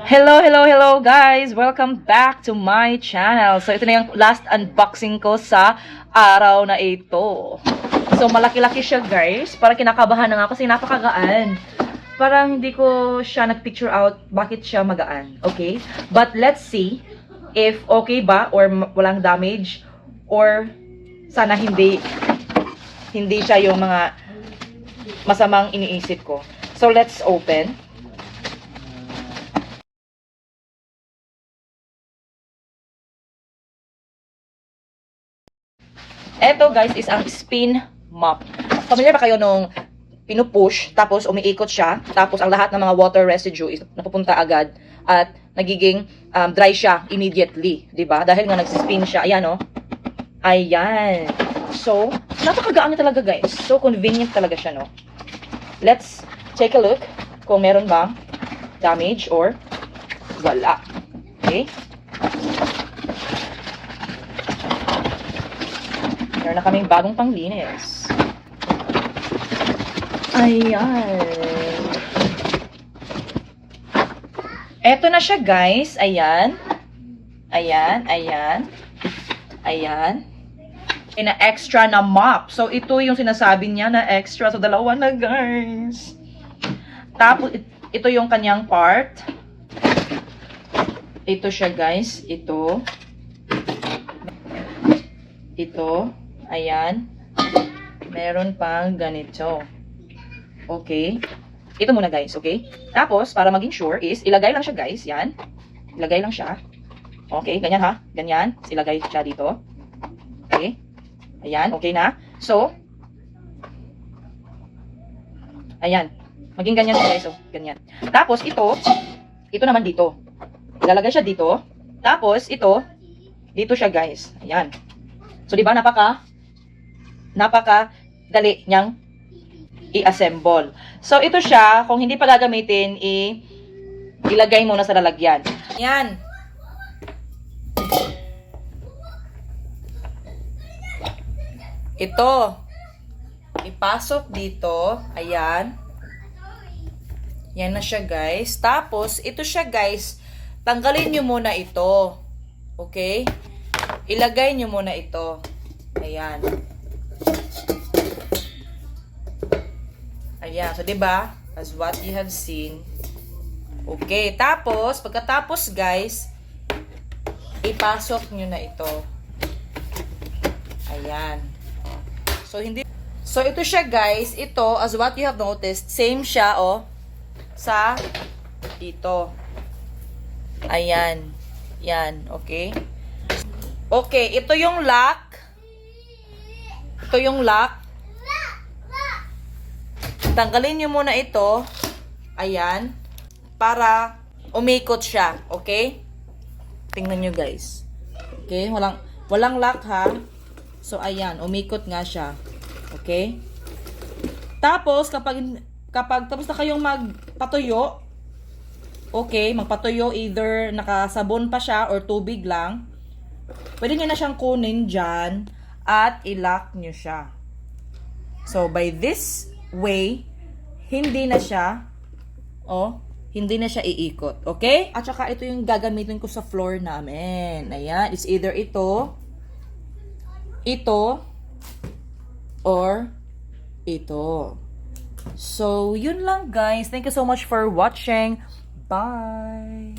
Hello guys! Welcome back to my channel. So ito na yung last unboxing ko sa araw na ito. So malaki-laki siya guys. Parang kinakabahan na nga kasi napakagaan. Parang hindi ko siya nag-picture out bakit siya magaan. Okay? But let's see if okay ba or walang damage or sana hindi siya yung mga masamang iniisip ko. So let's open. Eto guys is ang spin mop. Familiar ba kayo nung pinupush, tapos umiikot siya, tapos ang lahat ng mga water residue is napupunta agad at nagiging dry siya immediately, 'di ba? Dahil nga nagsispin siya. Ayan oh. Ayan. So, napakagaan niya talaga guys. So convenient talaga siya, no? Let's take a look kung meron bang damage or wala. Okay? Meron na kaming bagong panglinis. Ayan. Eto na siya, guys. Ayan. Ayan, ayan. Ayan. Na extra na mop. So, ito yung sinasabi niya na extra. So, dalawa na, guys. Tapos, ito yung kanyang part. Ito siya, guys. Ito. Ito. Ayan. Meron pang ganito. Okay. Ito muna guys, okay? Tapos, para maging sure is, ilagay lang siya guys. Yan. Ilagay lang siya. Okay, ganyan ha. Ganyan. Ilagay siya dito. Okay. Ayan, okay na. So, ayan. Maging ganyan guys. So, ganyan. Tapos, ito naman dito. Ilalagay siya dito. Tapos, dito siya guys. Ayan. So, di ba napaka dali niyang i-assemble. So, ito siya, kung hindi pa gagamitin, ilagay muna sa lalagyan. Yan. Ito. Ipasok dito. Ayan. Yan na siya, guys. Tapos, ito siya, guys. Tanggalin nyo muna ito. Okay? Ilagay nyo muna ito. Ayan. Ayan. So, diba? As what you have seen. Okay. Tapos, pagkatapos, guys, ipasok nyo na ito. Ayan. So, ito siya, guys. Ito, as what you have noticed, same siya, oh, sa dito. Ayan. Yan. Okay? Okay. Ito yung lock. Ito yung lock. Tanggalin nyo muna ito. Ayan. Para umikot siya. Okay? Tingnan nyo guys. Okay? Walang lock ha. So, ayan. Umikot nga siya. Okay? Tapos, kapag tapos na kayong magpatuyo, okay, magpatuyo either nakasabon pa siya or tubig lang, pwede nyo na siyang kunin dyan at i-lock nyo siya. So, by this way, hindi na siya iikot. Okay? At saka ito yung gagamitin ko sa floor namin. Ayan. It's either ito, or ito. So, yun lang guys. Thank you so much for watching. Bye!